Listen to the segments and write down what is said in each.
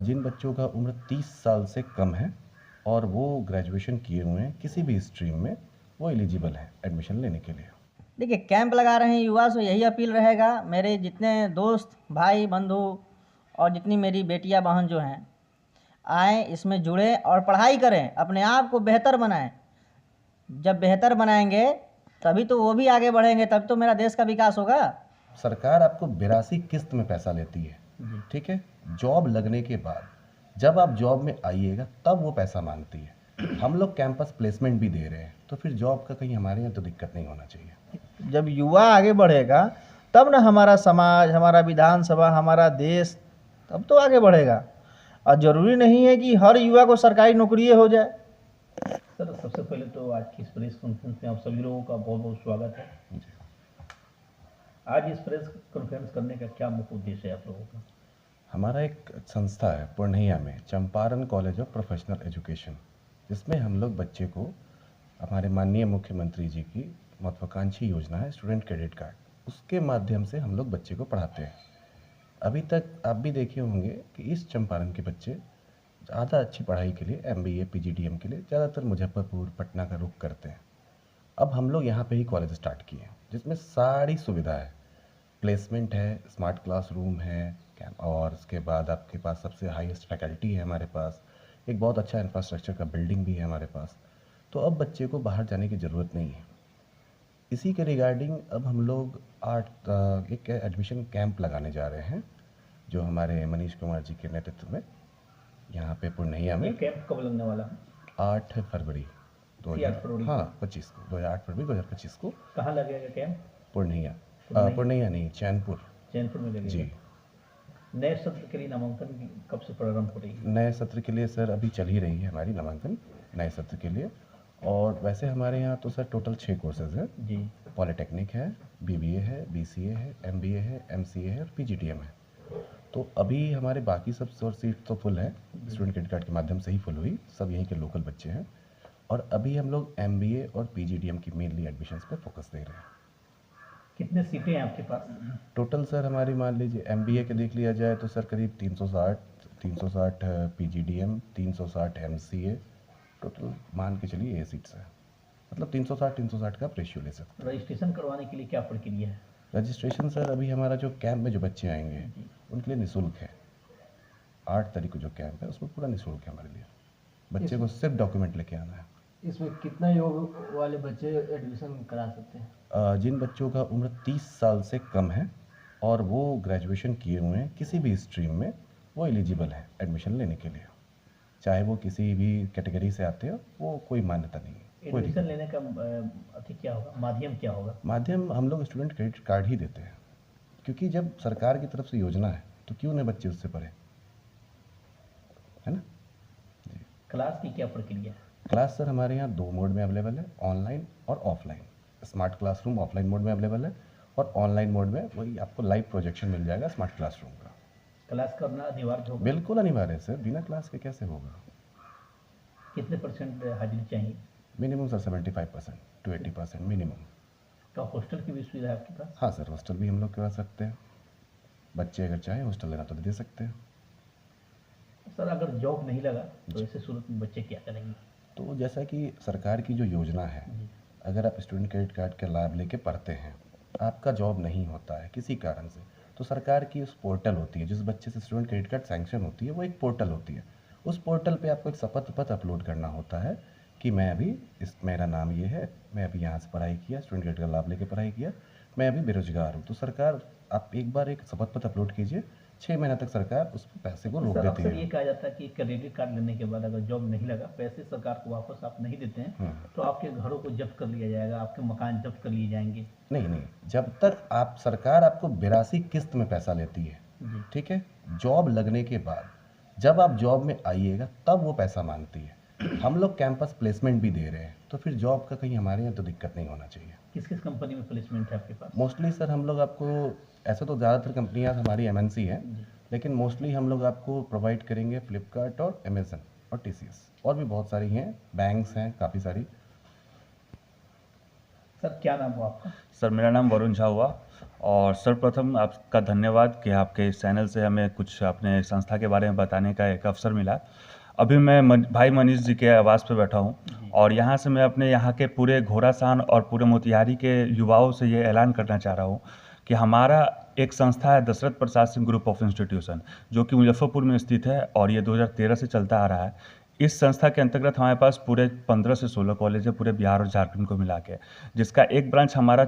जिन बच्चों का उम्र 30 साल से कम है और वो ग्रेजुएशन किए हुए हैं किसी भी स्ट्रीम में, वो एलिजिबल है एडमिशन लेने के लिए। देखिए, कैंप लगा रहे हैं युवा से, यही अपील रहेगा मेरे जितने दोस्त भाई बंधु और जितनी मेरी बेटियां बहन जो हैं, आएँ इसमें जुड़ें और पढ़ाई करें, अपने आप को बेहतर बनाएं। जब बेहतर बनाएंगे तभी तो वो भी आगे बढ़ेंगे, तब तो मेरा देश का विकास होगा। सरकार आपको 82 किस्त में पैसा लेती है, ठीक है। जॉब लगने के बाद जब आप जॉब में आइएगा तब वो पैसा मांगती है। हम लोग कैंपस प्लेसमेंट भी दे रहे हैं, तो फिर जॉब का कहीं हमारे यहाँ तो दिक्कत नहीं होना चाहिए। जब युवा आगे बढ़ेगा तब ना हमारा समाज, हमारा विधानसभा, हमारा देश तब तो आगे बढ़ेगा। और ज़रूरी नहीं है कि हर युवा को सरकारी नौकरी हो जाए। सर, सबसे पहले तो आज की इस प्रेस कॉन्फ्रेंस में आप सभी लोगों का बहुत बहुत स्वागत है। आज इस प्रेस कॉन्फ्रेंस करने का क्या मुख्य उद्देश्य है आप लोगों का? हमारा एक संस्था है पूर्णिया में, Champaran college of professional education, जिसमें हम लोग बच्चे को हमारे माननीय मुख्यमंत्री जी की महत्वाकांक्षी योजना है स्टूडेंट क्रेडिट कार्ड, उसके माध्यम से हम लोग बच्चे को पढ़ाते हैं। अभी तक आप भी देखे होंगे कि इस चंपारण के बच्चे ज़्यादा अच्छी पढ़ाई के लिए MBA PGDM के लिए ज़्यादातर मुजफ्फरपुर पटना का रुख करते हैं। अब हम लोग यहाँ पे ही कॉलेज स्टार्ट किए हैं जिसमें सारी सुविधा है, प्लेसमेंट है, स्मार्ट क्लासरूम है, और उसके बाद आपके पास सबसे हाईएस्ट फैकल्टी है हमारे पास, एक बहुत अच्छा इंफ्रास्ट्रक्चर का बिल्डिंग भी है हमारे पास। तो अब बच्चे को बाहर जाने की ज़रूरत नहीं है। इसी के रिगार्डिंग अब हम लोग एक एडमिशन कैंप लगाने जा रहे हैं, जो हमारे मनीष कुमार जी के नेतृत्व में यहाँ पे पूर्णिया में। कैंप कब लगने वाला है? 8 फरवरी 2025 को, 2008 फरवरी 2025 को। कहाँ लगेगा कैंप? पूर्णिया पूर्णिया नहीं, चैनपुर में लगेगा जी। नए सत्र के लिए नामांकन कब से प्रारंभ हो रही है? नए सत्र के लिए सर अभी चल ही रही है हमारी नामांकन नए सत्र के लिए। और वैसे हमारे यहाँ तो सर टोटल 6 कोर्सेज हैं जी। पॉलिटेक्निक है, BBA है, BCA है, MBA है, MCA है और PGDM है। तो अभी हमारे बाकी सब सीट तो फुल है, स्टूडेंट क्रेडिट कार्ड के माध्यम से ही फुल हुई, सब यहीं के लोकल बच्चे हैं। और अभी हम लोग MBA और PGDM की मेनली एडमिशन्स पे फोकस दे रहे हैं। कितने सीटें हैं आपके पास? टोटल सर हमारी मान लीजिए MBA के देख लिया जाए तो सर करीब 360 PGDM, 360 MCA, टोटल मान के चलिए ये सीट्स है, मतलब 360 का आप रेशियो ले सकते हैं। रजिस्ट्रेशन करवाने के लिए क्या प्रक्रिया है? रजिस्ट्रेशन सर अभी हमारा जो कैंप में जो बच्चे आएंगे उनके लिए निःशुल्क है। 8 तारीख को जो कैंप है उसमें पूरा निःशुल्क है हमारे लिए, बच्चे को सिर्फ डॉक्यूमेंट लेके आना है। इसमें कितना योग वाले बच्चे एडमिशन करा सकते हैं? जिन बच्चों का उम्र 30 साल से कम है और वो ग्रेजुएशन किए हुए हैं किसी भी स्ट्रीम में, वो एलिजिबल है एडमिशन लेने के लिए, चाहे वो किसी भी कैटेगरी से आते हो, वो कोई मान्यता नहीं है। एडमिशन लेने का क्या होगा, माध्यम क्या होगा? माध्यम हम लोग स्टूडेंट क्रेडिट कार्ड ही देते हैं, क्योंकि जब सरकार की तरफ से योजना है तो क्यों न बच्चे उससे पढ़े, है ना जी। क्लास की क्या प्रक्रिया है? क्लास सर हमारे यहाँ 2 मोड में अवेलेबल है, ऑनलाइन और offline. Smart classroom offline mode में अवेलेबल है और ऑनलाइन मोड में वही आपको लाइव प्रोजेक्शन मिल जाएगा स्मार्ट क्लासरूम का। क्लास करना अनिवार्य होगा? बिल्कुल अनिवार्य है सर, बिना क्लास के कैसे होगा। कितने % हाजिरी चाहिए? Minimum sir 75% to 80% minimum. तो हॉस्टल की भी सुविधा है आपके पास? हाँ सर, हॉस्टल भी हम लोग करवा सकते हैं, बच्चे अगर चाहें हॉस्टल लेना तो दे सकते हैं। सर, अगर जॉब नहीं लगा तो ऐसे सूरत में बच्चे क्या करेंगे? तो जैसा कि सरकार की जो योजना है, अगर आप स्टूडेंट क्रेडिट कार्ड का लाभ लेके पढ़ते हैं, आपका जॉब नहीं होता है किसी कारण से, तो सरकार की उस पोर्टल होती है, जिस बच्चे से स्टूडेंट क्रेडिट कार्ड सैंक्शन होती है, वो एक पोर्टल होती है। उस पोर्टल पे आपको एक शपथ पत्र अपलोड करना होता है कि मैं अभी मेरा नाम ये है, मैं अभी यहाँ से पढ़ाई किया, स्टूडेंट क्रेडिट का लाभ लेके पढ़ाई किया, मैं अभी बेरोजगार हूँ। तो सरकार, आप एक बार एक शपथ पत्र अपलोड कीजिए, 6 महीना तक सरकार उस पैसे को रोक देती है। ये कहा जाता है कि क्रेडिट कार्ड लेने के बाद अगर जॉब नहीं लगा, पैसे सरकार को वापस आप नहीं देते हैं तो आपके घरों को जब्त कर लिया जाएगा, आपके मकान जब्त कर लिए जाएंगे। नहीं, जब तक आप, सरकार आपको 82 किस्त में पैसा लेती है, ठीक है। जॉब लगने के बाद जब आप जॉब में आइएगा तब वो पैसा मांगती है। हम लोग कैंपस प्लेसमेंट भी दे रहे हैं, तो फिर जॉब का कहीं हमारे यहाँ तो दिक्कत नहीं होना चाहिए। किस किस कंपनी में प्लेसमेंट है आपके पास? मोस्टली सर हम लोग आपको, ऐसे तो ज़्यादातर कंपनियाँ हमारी MNC हैं, लेकिन मोस्टली हम लोग आपको प्रोवाइड करेंगे फ्लिपकार्ट और अमेज़न और TCS, और भी बहुत सारी हैं, बैंक्स हैं काफ़ी सारी। सर क्या नाम हुआ आपका? सर मेरा नाम वरुण झा हुआ। और सर्वप्रथम आपका धन्यवाद कि आपके इस चैनल से हमें कुछ अपने संस्था के बारे में बताने का एक अवसर मिला। अभी मैं भाई मनीष जी के आवास पे बैठा हूँ और यहाँ से मैं अपने यहाँ के पूरे घोड़ासान और पूरे मोतिहारी के युवाओं से ये ऐलान करना चाह रहा हूँ कि हमारा एक संस्था है Dasharath Prasad Singh group of institution, जो कि मुजफ्फरपुर में स्थित है और ये 2013 से चलता आ रहा है। इस संस्था के अंतर्गत हमारे पास पूरे 15 से 16 कॉलेज है पूरे बिहार और झारखंड को मिला के, जिसका एक ब्रांच हमारा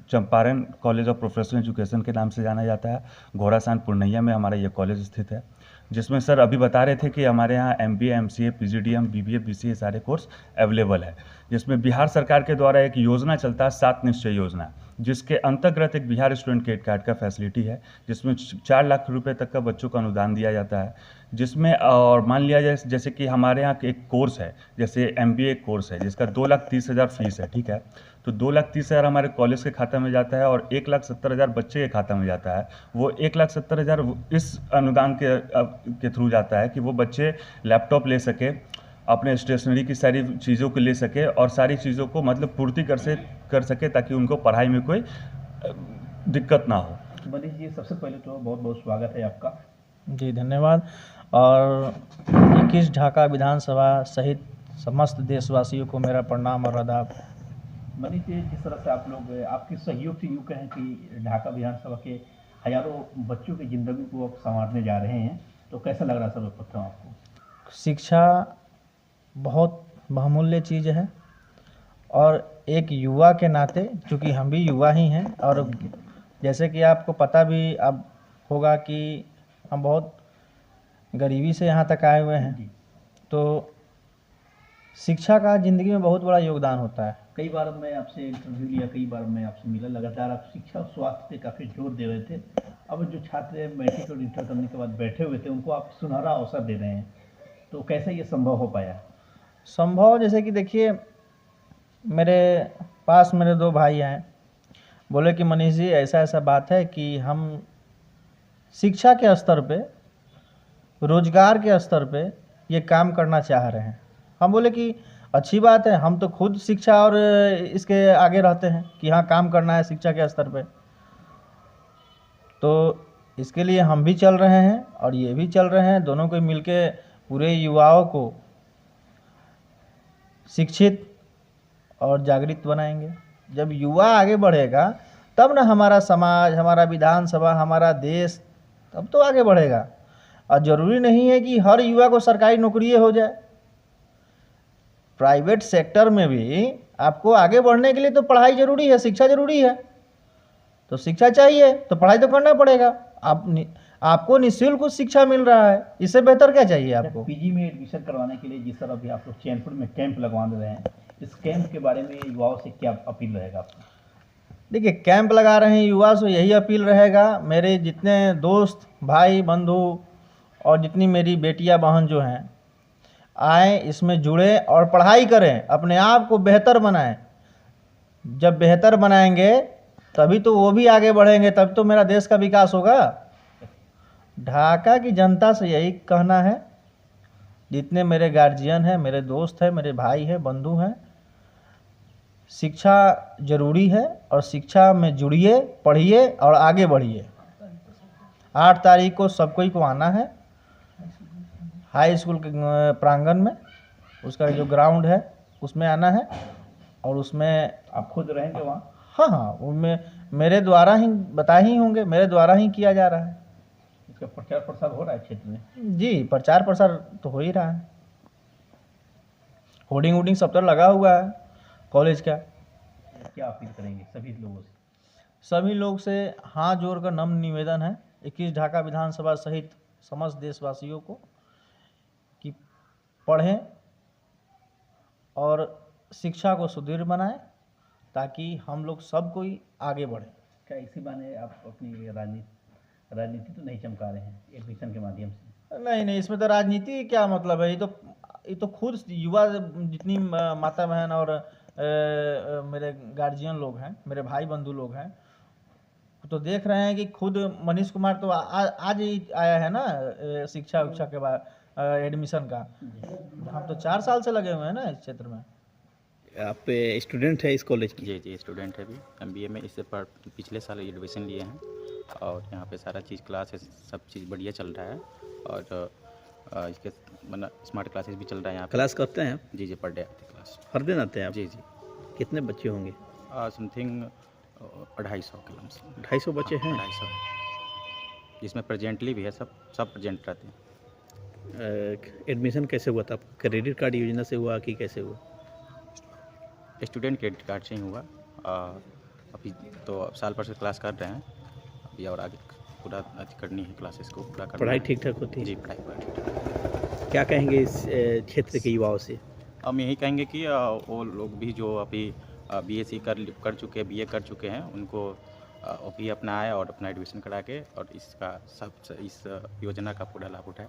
Champaran college of professional education के नाम से जाना जाता है। घोड़ासान पूर्णिया में हमारा ये कॉलेज स्थित है, जिसमें सर अभी बता रहे थे कि हमारे यहाँ MBA MCA PGDM BBA BCA सारे कोर्स अवेलेबल है, जिसमें बिहार सरकार के द्वारा एक योजना चलता है 7 निश्चय योजना, जिसके अंतर्गत एक बिहार स्टूडेंट क्रेडिट कार्ड का फैसिलिटी है, जिसमें 4 लाख रुपए तक का बच्चों को अनुदान दिया जाता है। जिसमें और मान लिया जाए जैसे कि हमारे यहाँ एक कोर्स है, जैसे MBA कोर्स है जिसका 2,30,000 फीस है, ठीक है, तो 2,30,000 हमारे कॉलेज के खाता में जाता है और 1,70,000 बच्चे के खाता में जाता है। वो 1,70,000 इस अनुदान के थ्रू जाता है कि वो बच्चे लैपटॉप ले सके, अपने स्टेशनरी की सारी चीज़ों को ले सके और सारी चीज़ों को मतलब पूर्ति कर सके ताकि उनको पढ़ाई में कोई दिक्कत ना हो। मनीष जी, सबसे पहले तो बहुत बहुत स्वागत है आपका। जी धन्यवाद। और 21 ढाका विधानसभा सहित समस्त देशवासियों को मेरा प्रणाम और आदाब। मनीष जी, जिस तरह से आप लोग आपके सहयोग से यूँ कहें कि ढाका विधानसभा के हजारों बच्चों की ज़िंदगी को आप संवारने जा रहे हैं, तो कैसा लग रहा है सर्वप्रथम आपको? शिक्षा बहुत बहुमूल्य चीज़ है और एक युवा के नाते, चूँकि हम भी युवा ही हैं और जैसे कि आपको पता भी अब होगा कि हम बहुत गरीबी से यहाँ तक आए हुए हैं, तो शिक्षा का ज़िंदगी में बहुत बड़ा योगदान होता है। कई बार मैं आपसे इंटरव्यू लिया, कई बार मैं आपसे मिला, लगातार आप शिक्षा और स्वास्थ्य पे काफ़ी जोर दे रहे थे। अब जो छात्र मैट्रिक और इंटर करने के बाद बैठे हुए थे उनको आप सुनहरा अवसर दे रहे हैं, तो कैसे ये संभव हो पाया? संभव जैसे कि देखिए, मेरे पास मेरे 2 भाई हैं, बोले कि मनीष जी ऐसा ऐसा बात है कि हम शिक्षा के स्तर पे, रोजगार के स्तर पे ये काम करना चाह रहे हैं। हम बोले कि अच्छी बात है, हम तो खुद शिक्षा और इसके आगे रहते हैं कि हाँ काम करना है शिक्षा के स्तर पे, तो इसके लिए हम भी चल रहे हैं और ये भी चल रहे हैं। दोनों को मिलके पूरे युवाओं को शिक्षित और जागृत बनाएंगे। जब युवा आगे बढ़ेगा तब ना हमारा समाज, हमारा विधानसभा, हमारा देश तब तो आगे बढ़ेगा। और ज़रूरी नहीं है कि हर युवा को सरकारी नौकरी हो जाए। प्राइवेट सेक्टर में भी आपको आगे बढ़ने के लिए तो पढ़ाई ज़रूरी है, शिक्षा ज़रूरी है। तो शिक्षा चाहिए तो पढ़ाई तो करना पड़ेगा। आपको निःशुल्क शिक्षा मिल रहा है, इससे बेहतर क्या चाहिए आपको? PG में एडमिशन करवाने के लिए जिस तरह अभी आप लोग चैनपुर में कैंप लगवा रहे हैं, इस कैंप के बारे में युवाओं से क्या अपील रहेगा आपको? देखिए, कैंप लगा रहे हैं, युवा से यही अपील रहेगा, मेरे जितने दोस्त भाई बंधु और जितनी मेरी बेटियां बहन जो हैं, आए इसमें जुड़े और पढ़ाई करें, अपने आप को बेहतर बनाएं। जब बेहतर बनाएंगे तभी तो वो भी आगे बढ़ेंगे, तब तो मेरा देश का विकास होगा। ढाका की जनता से यही कहना है, जितने मेरे गार्जियन हैं, मेरे दोस्त हैं, मेरे भाई हैं, बंधु हैं, शिक्षा ज़रूरी है और शिक्षा में जुड़िए, पढ़िए और आगे बढ़िए। 8 तारीख को सबको को आना है हाई स्कूल के प्रांगण में, उसका जो ग्राउंड है उसमें आना है और उसमें आप खुद रहेंगे वहाँ? हाँ हाँ, उनमें मेरे द्वारा ही बताए ही होंगे, मेरे द्वारा ही किया जा रहा है। इसका प्रचार प्रसार हो रहा है क्षेत्र में? जी, प्रचार प्रसार तो हो ही रहा है। होर्डिंग वोर्डिंग सब तरह लगा हुआ है कॉलेज का। क्या अपील करेंगे सभी लोगों से? सभी लोग से हाथ जोड़कर नम्र निवेदन है 21 ढाका विधानसभा सहित समस्त देशवासियों को कि पढ़ें और शिक्षा को सुदृढ़ बनाएं ताकि हम लोग सब कोई आगे बढ़े। क्या इसी बहाने आप अपनी राजनीति तो नहीं चमका रहे हैं एडमिशन के माध्यम से? नहीं, इसमें तो राजनीति क्या मतलब है, ये तो खुद युवा जितनी माता बहन और मेरे गार्जियन लोग हैं, मेरे भाई बंधु लोग हैं, तो देख रहे हैं कि खुद मनीष कुमार तो आज ही आया है ना शिक्षा के बाद एडमिशन का। हम तो 4 साल से लगे हुए हैं ना इस क्षेत्र में। आप स्टूडेंट है इस कॉलेज की? जी जी स्टूडेंट है अभी MBA में। इससे पिछले साल एडमिशन लिए हैं और यहाँ पे सारा चीज़ क्लासेस सब चीज़ बढ़िया चल रहा है। और इसके मतलब स्मार्ट क्लासेस भी चल रहा है यहाँ पे। क्लास करते हैं आप? जी जी पर डे आते क्लास। हर दिन आते हैं आप? जी जी कितने बच्चे होंगे? समथिंग 250 के लमसम। 250 बच्चे हैं? 250 है, जिसमें प्रेजेंटली भी है, सब प्रेजेंट रहते हैं। एडमिशन कैसे हुआ था आपका? क्रेडिट कार्ड योजना से हुआ कि कैसे हुआ? स्टूडेंट क्रेडिट कार्ड से ही हुआ। अभी तो साल भर से क्लास कर रहे हैं अभी, और आगे पूरा करनी है क्लासेस को पूरा करना पढ़ाई है। ठीक ठाक होती है? जी पढ़ाई पूरा ठीक ठाक। क्या कहेंगे इस क्षेत्र के युवाओं से? हम यही कहेंगे कि वो लोग भी जो अभी BSc कर चुके हैं, BA कर चुके हैं, उनको वो भी अपना आए और अपना एडमिशन करा के और इस योजना का पूरा लाभ उठाए।